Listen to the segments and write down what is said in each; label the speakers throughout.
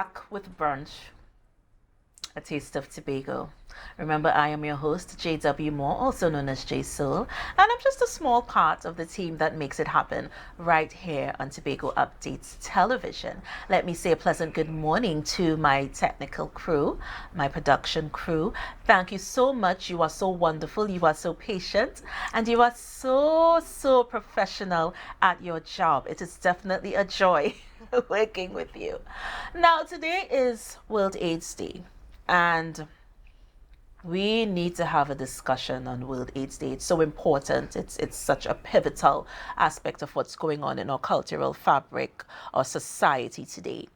Speaker 1: back with brunch, a taste of Tobago. Remember, I am your host, J.W. Moore, also known as J Soul, and I'm just a small part of the team that makes it happen right here on Tobago Updates Television. Let me say a pleasant good morning to my technical crew, my production crew. Thank you so much. You are so wonderful, you are so patient, and you are so professional at your job. It is definitely a joy working with you. Now, today is World AIDS Day, and we need to have a discussion on World AIDS Day. It's so important. It's such a pivotal aspect of what's going on in our cultural fabric or society today.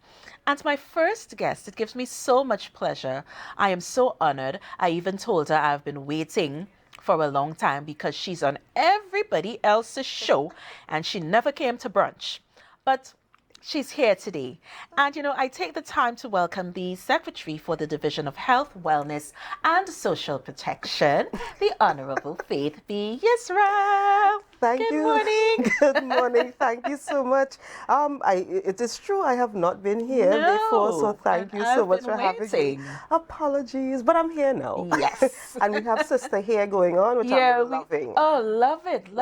Speaker 1: And my first guest, it gives me so much pleasure. I am so honored. I even told her I've been waiting for a long time because she's on everybody else's show and she never came to brunch. But she's here today. And, I take the time to welcome the Secretary for the Division of Health, Wellness and Social Protection, the Honorable Faith B. Yisrael.
Speaker 2: Thank
Speaker 1: Good
Speaker 2: you.
Speaker 1: morning.
Speaker 2: Good morning. Thank you so much. It is true I have not been here before, so thank you so much for having me. Apologies, but I'm here now.
Speaker 1: Yes.
Speaker 2: And we have sister hair going on, which I'm loving.
Speaker 1: Oh, love it. You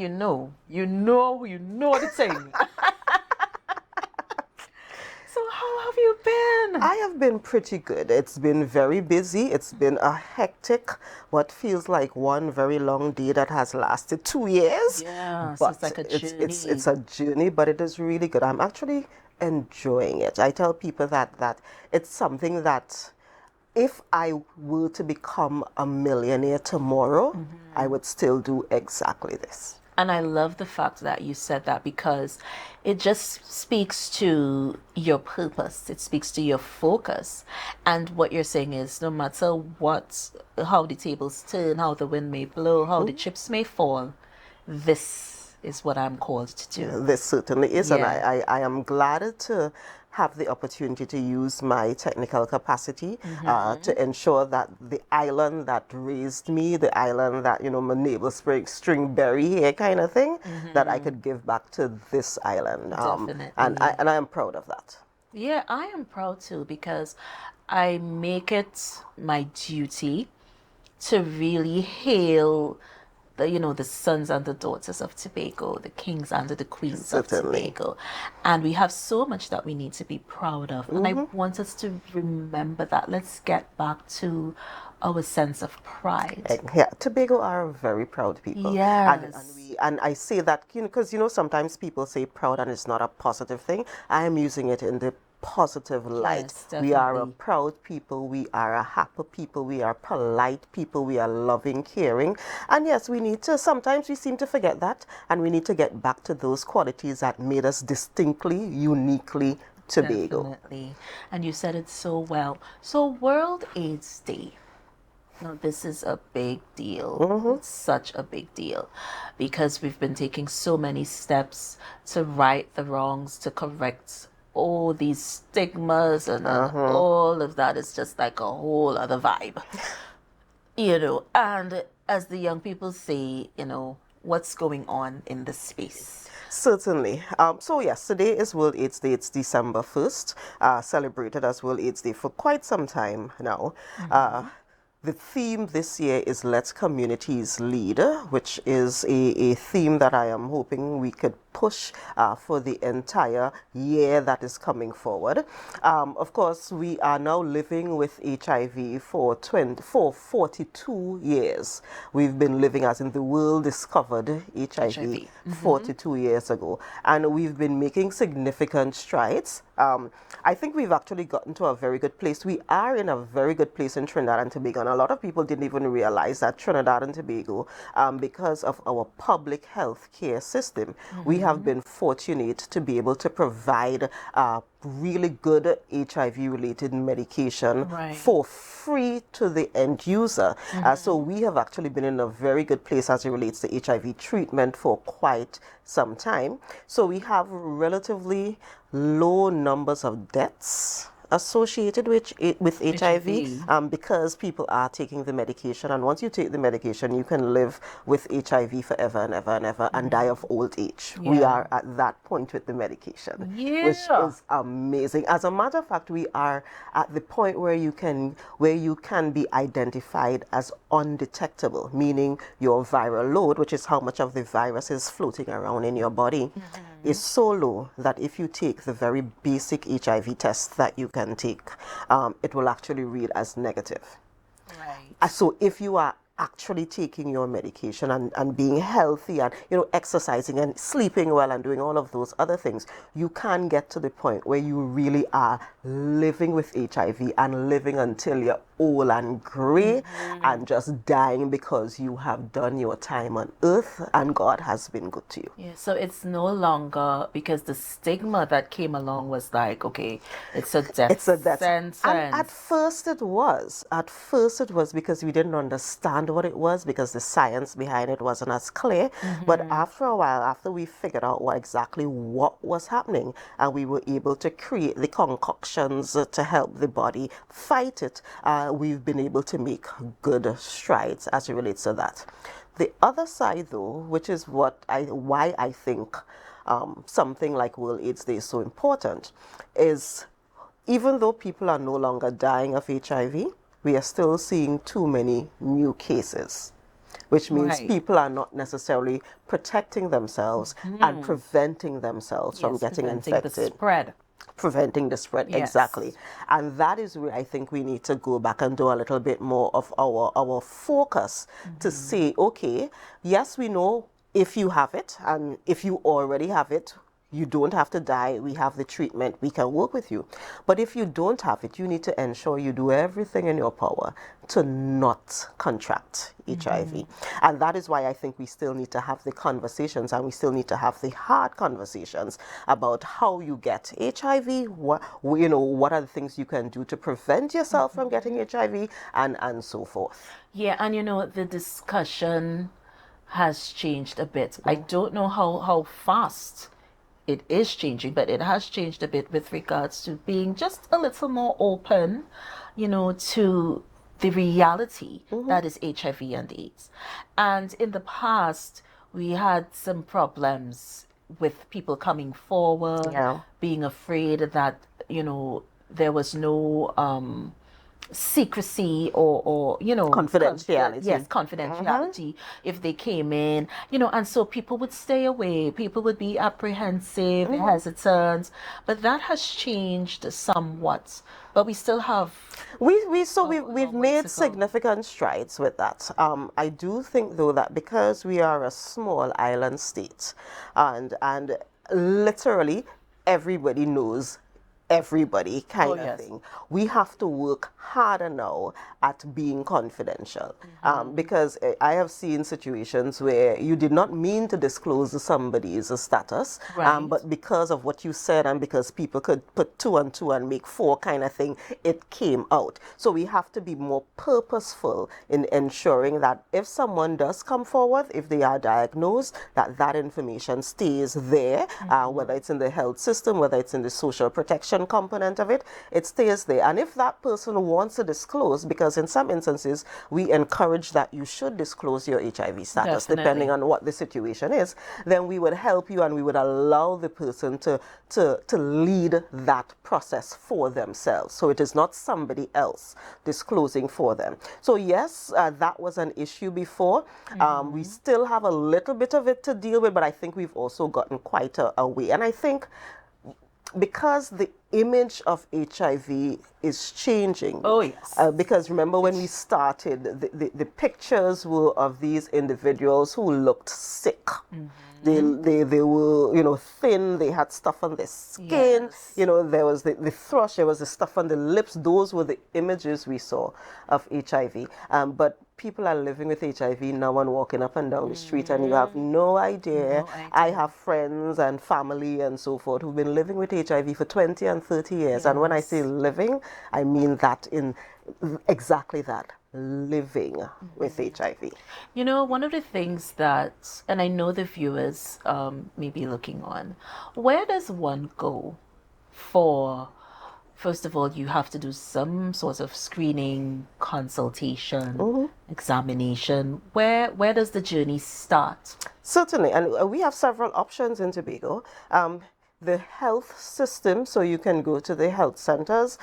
Speaker 1: know the thing. So how have you been?
Speaker 2: I have been pretty good. It's been very busy. It's been a hectic, what feels like one very long day that has lasted 2 years.
Speaker 1: Yeah, so
Speaker 2: But
Speaker 1: it's like a journey.
Speaker 2: it's a journey, but it is really good. I'm actually enjoying it. I tell people that it's something that if I were to become a millionaire tomorrow, I would still do exactly this.
Speaker 1: And I love the fact that you said that because it just speaks to your purpose. It speaks to your focus. And what you're saying is no matter how the tables turn, how the wind may blow, how the chips may fall, this is what I'm called to do.
Speaker 2: Yeah, this certainly is.
Speaker 1: Yeah.
Speaker 2: And I am glad to have the opportunity to use my technical capacity to ensure that the island that raised me, the island that, my neighbor string berry here kind of thing, that I could give back to this island.
Speaker 1: Definitely.
Speaker 2: And I am proud of that.
Speaker 1: Yeah, I am proud too because I make it my duty to really hail the sons and the daughters of Tobago, the kings and the queens
Speaker 2: Certainly.
Speaker 1: of Tobago. And we have so much that we need to be proud of. And I want us to remember that. Let's get back to our sense of pride.
Speaker 2: Yeah, Tobago are very proud people.
Speaker 1: Yes.
Speaker 2: And I say that, because, sometimes people say proud and it's not a positive thing. I am using it in the positive light.
Speaker 1: Yes,
Speaker 2: we are a
Speaker 1: definitely.
Speaker 2: proud people, we are a happy people, we are polite people, we are loving, caring. And yes, sometimes we seem to forget that, and we need to get back to those qualities that made us distinctly, uniquely Tobago.
Speaker 1: Definitely. And you said it so well. So World AIDS Day. Now, this is a big deal. It's such a big deal because we've been taking so many steps to right the wrongs, to correct all these stigmas and all of that. Is just like a whole other vibe. And as the young people say, what's going on in the space.
Speaker 2: Certainly. So yes, today is World AIDS Day. It's December 1st, celebrated as World AIDS Day for quite some time now. The theme this year is Let Communities Lead, which is a theme that I am hoping we could push for the entire year that is coming forward. Of course, we are now living with HIV for 42 years. We've been living as in the world discovered HIV 42 years ago. And we've been making significant strides. I think we've actually gotten to a very good place. We are in a very good place in Trinidad and Tobago. And a lot of people didn't even realize that Trinidad and Tobago, because of our public health care system, we have been fortunate to be able to provide really good HIV-related medication for free to the end user. So we have actually been in a very good place as it relates to HIV treatment for quite some time. So we have relatively low numbers of deaths associated with HIV,
Speaker 1: HIV.
Speaker 2: because people are taking the medication, and once you take the medication, you can live with HIV forever and ever and ever and die of old age. We
Speaker 1: Yeah.
Speaker 2: are at that point with the medication, which
Speaker 1: Yeah.
Speaker 2: is amazing. As a matter of fact, we are at the point where you can be identified as undetectable, meaning your viral load, which is how much of the virus is floating around in your body, is so low that if you take the very basic HIV test that you can take, it will actually read as negative.
Speaker 1: Right.
Speaker 2: So if you are actually taking your medication and being healthy and exercising and sleeping well and doing all of those other things, you can get to the point where you really are living with HIV and living until you're old and gray and just dying because you have done your time on earth and God has been good to you.
Speaker 1: Yeah, so it's no longer because the stigma that came along was like, okay, it's a death
Speaker 2: It's a that. And at
Speaker 1: sentence.
Speaker 2: first it was. At first it was because we didn't understand what it was, because the science behind it wasn't as clear. But after a while, after we figured out exactly what was happening, and we were able to create the concoctions to help the body fight it, we've been able to make good strides as it relates to that. The other side, though, which is why I think something like World AIDS Day is so important, is even though people are no longer dying of HIV, we are still seeing too many new cases, which means
Speaker 1: Right.
Speaker 2: people are not necessarily protecting themselves and preventing themselves from
Speaker 1: Yes,
Speaker 2: getting
Speaker 1: preventing the
Speaker 2: infected.
Speaker 1: spread.
Speaker 2: Preventing the spread, exactly.
Speaker 1: Yes.
Speaker 2: And that is where I think we need to go back and do a little bit more of our focus to say, okay, yes, we know if you have it, and if you already have it, you don't have to die. We have the treatment. We can work with you. But if you don't have it, you need to ensure you do everything in your power to not contract HIV. And that is why I think we still need to have the conversations, and we still need to have the hard conversations about how you get HIV, what are the things you can do to prevent yourself from getting HIV, and so forth.
Speaker 1: Yeah, and the discussion has changed a bit. I don't know how fast it is changing, but it has changed a bit with regards to being just a little more open, to the reality that is HIV and AIDS. And in the past, we had some problems with people coming forward,
Speaker 2: Yeah.
Speaker 1: being afraid that, there was no secrecy or
Speaker 2: Confidentiality.
Speaker 1: confidentiality if they came in, and so people would stay away, people would be apprehensive, hesitant, but that has changed somewhat, but we still have
Speaker 2: We've
Speaker 1: long way
Speaker 2: made
Speaker 1: to go.
Speaker 2: significant strides with that. I do think though that because we are a small island state, and literally everybody knows everybody
Speaker 1: Oh,
Speaker 2: kind of
Speaker 1: yes.
Speaker 2: thing. We have to work harder now at being confidential, because I have seen situations where you did not mean to disclose somebody's status,
Speaker 1: Right.
Speaker 2: but because of what you said and because people could put two and two and make four kind of thing, it came out. So we have to be more purposeful in ensuring that if someone does come forward, if they are diagnosed, that information stays there, whether it's in the health system, whether it's in the social protection component of it, it stays there. And if that person wants to disclose, because in some instances we encourage that you should disclose your HIV status,
Speaker 1: Definitely.
Speaker 2: depending on what the situation is, then we would help you and we would allow the person to lead that process for themselves. So it is not somebody else disclosing for them. So yes, that was an issue before. We still have a little bit of it to deal with, but I think we've also gotten quite a way. And I think because the image of HIV is changing.
Speaker 1: Oh, yes.
Speaker 2: Because remember when we started, the pictures were of these individuals who looked sick. They were, thin, they had stuff on their skin,
Speaker 1: Yes.
Speaker 2: there was the thrush, there was the stuff on the lips. Those were the images we saw of HIV. But people are living with HIV now and walking up and down the street, and you have no idea.
Speaker 1: No idea.
Speaker 2: I have friends and family and so forth who've been living with HIV for 20 and 30 years. And when I say living, I mean that in exactly that, living with HIV.
Speaker 1: One of the things that, and I know the viewers may be looking on, where does one go for first of all, you have to do some sort of screening, consultation, examination. Where does the journey start?
Speaker 2: Certainly, and we have several options in Tobago. The health system, so you can go to the health centers,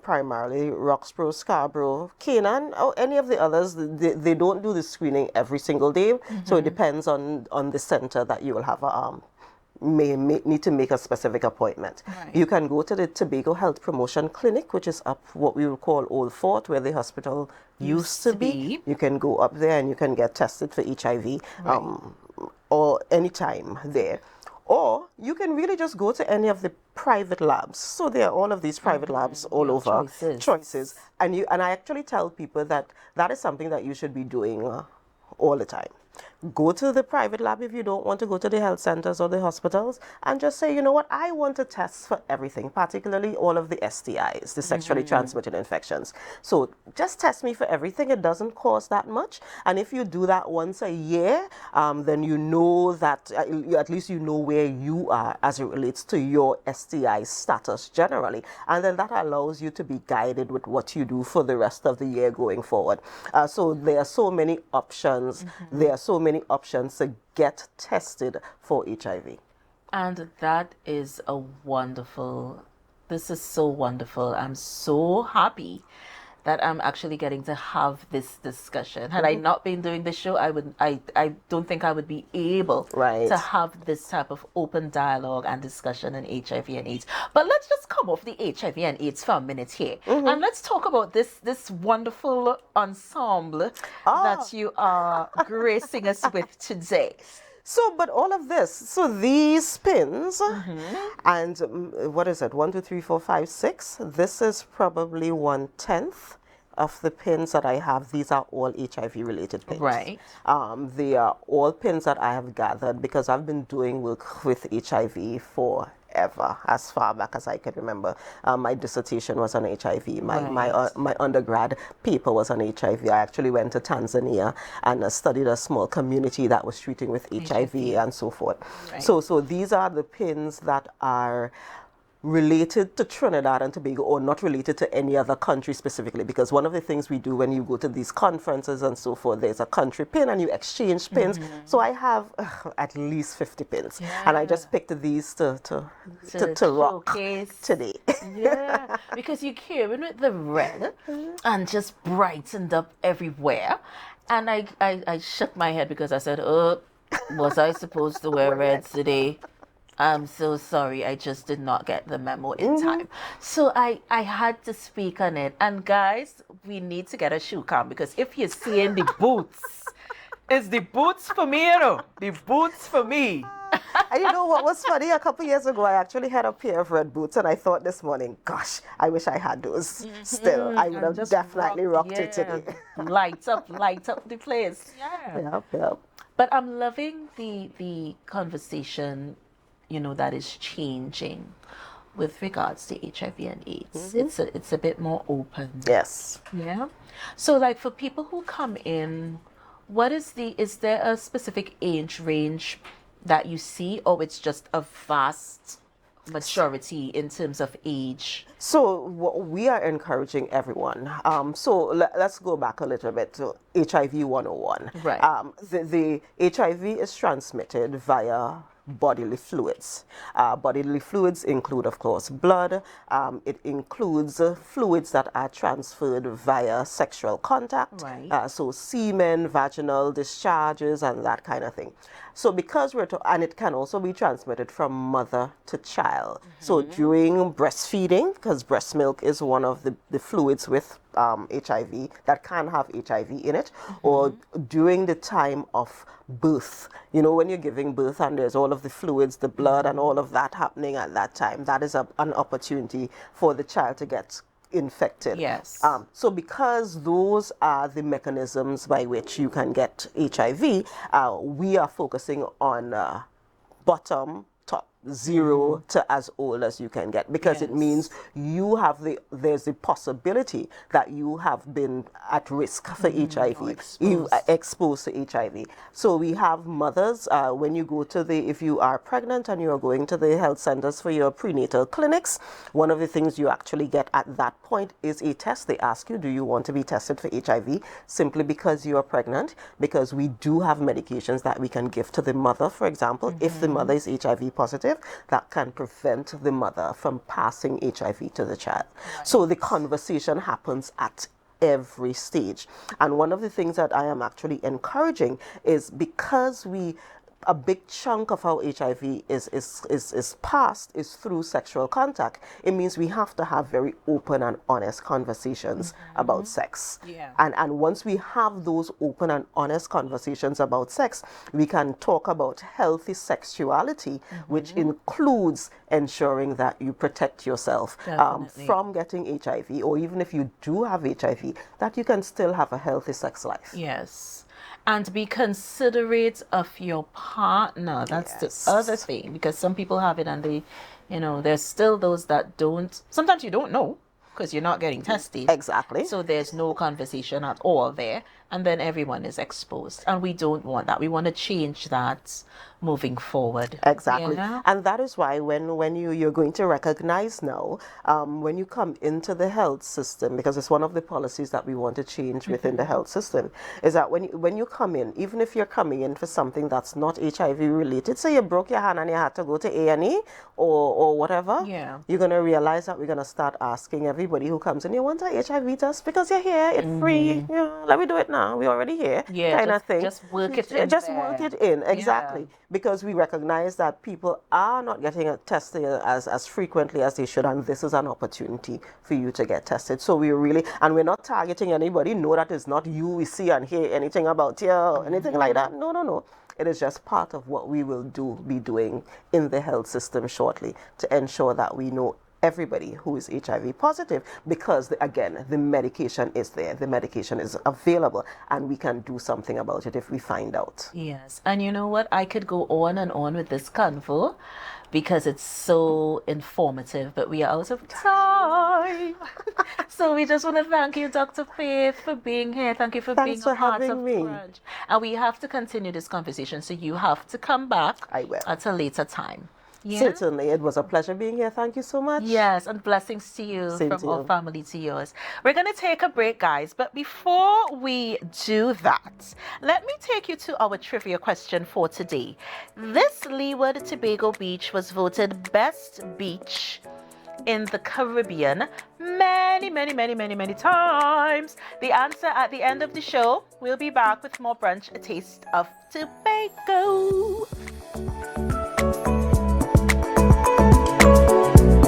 Speaker 2: primarily Roxborough, Scarborough, Canaan, or any of the others. They don't do the screening every single day, so it depends on the center that you will have may need to make a specific appointment.
Speaker 1: Right.
Speaker 2: You can go to the Tobago Health Promotion Clinic, which is up what we would call Old Fort, where the hospital used to be. You can go up there and you can get tested for HIV or anytime there. Or you can really just go to any of the private labs. So there are all of these private labs all over. Choices. And I actually tell people that that is something that you should be doing all the time. Go to the private lab if you don't want to go to the health centers or the hospitals, and just say, you know what, I want to test for everything, particularly all of the STIs, the sexually transmitted infections. So just test me for everything. It doesn't cost that much. And if you do that once a year, then you know that, at least you know where you are as it relates to your STI status generally. And then that allows you to be guided with what you do for the rest of the year going forward. So there are so many options. There are so many options to get tested for HIV.
Speaker 1: And that is this is so wonderful. I'm so happy that I'm actually getting to have this discussion. Had I not been doing this show, I don't think I would be able to have this type of open dialogue and discussion on HIV and AIDS. But let's just come off the HIV and AIDS for a minute here. And let's talk about this wonderful ensemble that you are gracing us with today.
Speaker 2: So, but all of this, so these pins, and what is it, 1, 2, 3, 4, 5, 6, this is probably 1/10 of the pins that I have. These are all HIV related pins.
Speaker 1: Right.
Speaker 2: They are all pins that I have gathered because I've been doing work with HIV forever, as far back as I can remember. My dissertation was on HIV. My undergrad paper was on HIV. I actually went to Tanzania and studied a small community that was treating with HIV and so forth. So these are the pins that are related to Trinidad and Tobago, or not related to any other country specifically, because one of the things we do when you go to these conferences and so forth, there's a country pin and you exchange pins. So I have at least 50 pins, and I just picked these to rock today.
Speaker 1: Yeah, because you came in with the red and just brightened up everywhere, and I shook my head because I said, oh, was I supposed to wear red today? I'm so sorry, I just did not get the memo in time. So I had to speak on it. And guys, we need to get a shoe cam, because if you're seeing the boots, it's the boots for me, you know, the boots for me.
Speaker 2: And you know what was funny? A couple years ago, I actually had a pair of red boots, and I thought this morning, gosh, I wish I had those still. I would have definitely rocked it today.
Speaker 1: Light up the place. Yeah.
Speaker 2: Yep.
Speaker 1: But I'm loving the conversation, you know, that is changing with regards to HIV and AIDS. It's a bit more open.
Speaker 2: Yes.
Speaker 1: Yeah. So like for people who come in, is there a specific age range that you see, or it's just a vast majority in terms of age?
Speaker 2: So what we are encouraging everyone. So let's go back a little bit to HIV 101.
Speaker 1: Right.
Speaker 2: The HIV is transmitted via bodily fluids. Bodily fluids include, of course, blood. It includes fluids that are transferred via sexual contact.
Speaker 1: Right.
Speaker 2: So semen, vaginal discharges, and that kind of thing. So because and it can also be transmitted from mother to child. So during breastfeeding, because breast milk is one of the fluids with HIV that can have HIV in it, or during the time of birth. You know, when you're giving birth and there's all of the fluids, the blood and all of that happening at that time, that is an opportunity for the child to get infected.
Speaker 1: Yes.
Speaker 2: So because those are the mechanisms by which you can get HIV, we are focusing on bottom, top. 0 to as old as you can get, because it means you have there's the possibility that you have been at risk for HIV, you are exposed to HIV. So we have mothers, when you go to if you are pregnant and you are going to the health centers for your prenatal clinics, one of the things you actually get at that point is a test. They ask you, do you want to be tested for HIV, simply because you are pregnant, because we do have medications that we can give to the mother, for example, if the mother is HIV positive, that can prevent the mother from passing HIV to the child. Right. So the conversation happens at every stage. And one of the things that I am actually encouraging is, because a big chunk of how HIV is passed is through sexual contact. It means we have to have very open and honest conversations about sex.
Speaker 1: Yeah.
Speaker 2: And once we have those open and honest conversations about sex, we can talk about healthy sexuality, which includes ensuring that you protect yourself from getting HIV, or even if you do have HIV, that you can still have a healthy sex life.
Speaker 1: Yes. And be considerate of your partner. That's the other thing, because some people have it and there's still those that don't. Sometimes you don't know because you're not getting tested.
Speaker 2: Exactly.
Speaker 1: So there's no conversation at all there. And then everyone is exposed. And we don't want that. We want to change that moving forward.
Speaker 2: Exactly. And that is why when you're going to recognize now, when you come into the health system, because it's one of the policies that we want to change within the health system, is that when you come in, even if you're coming in for something that's not HIV related, say you broke your hand and you had to go to A&E or whatever, you're going to realize that we're going to start asking everybody who comes in, you want an HIV test? Because you're here, it's free, let me do it now, we're already here, kind of thing.
Speaker 1: Just work it in.
Speaker 2: Just work it in, exactly. Because we recognize that people are not getting tested as frequently as they should, and this is an opportunity for you to get tested. So and we're not targeting anybody. No, that is not you we see and hear anything about you or anything like that. No. It is just part of what we will be doing in the health system shortly, to ensure that we know everybody who is HIV positive, because again, the medication is there, the medication is available, and we can do something about it if we find out.
Speaker 1: Yes, and you know what? I could go on and on with this convo because it's so informative, but we are out of time. So we just want to thank you, Dr. Faith, for being here. Thank you for being a part of Crunch. And we have to continue this conversation, so you have to come back at a later time.
Speaker 2: Yeah. Certainly. It was a pleasure being here. Thank you so much.
Speaker 1: Yes, and blessings to you from our family to yours. We're going to take a break, guys. But before we do that, let me take you to our trivia question for today. This Leeward Tobago beach was voted best beach in the Caribbean many times. The answer at the end of the show. We'll be back with more Brunch, A Taste of Tobago.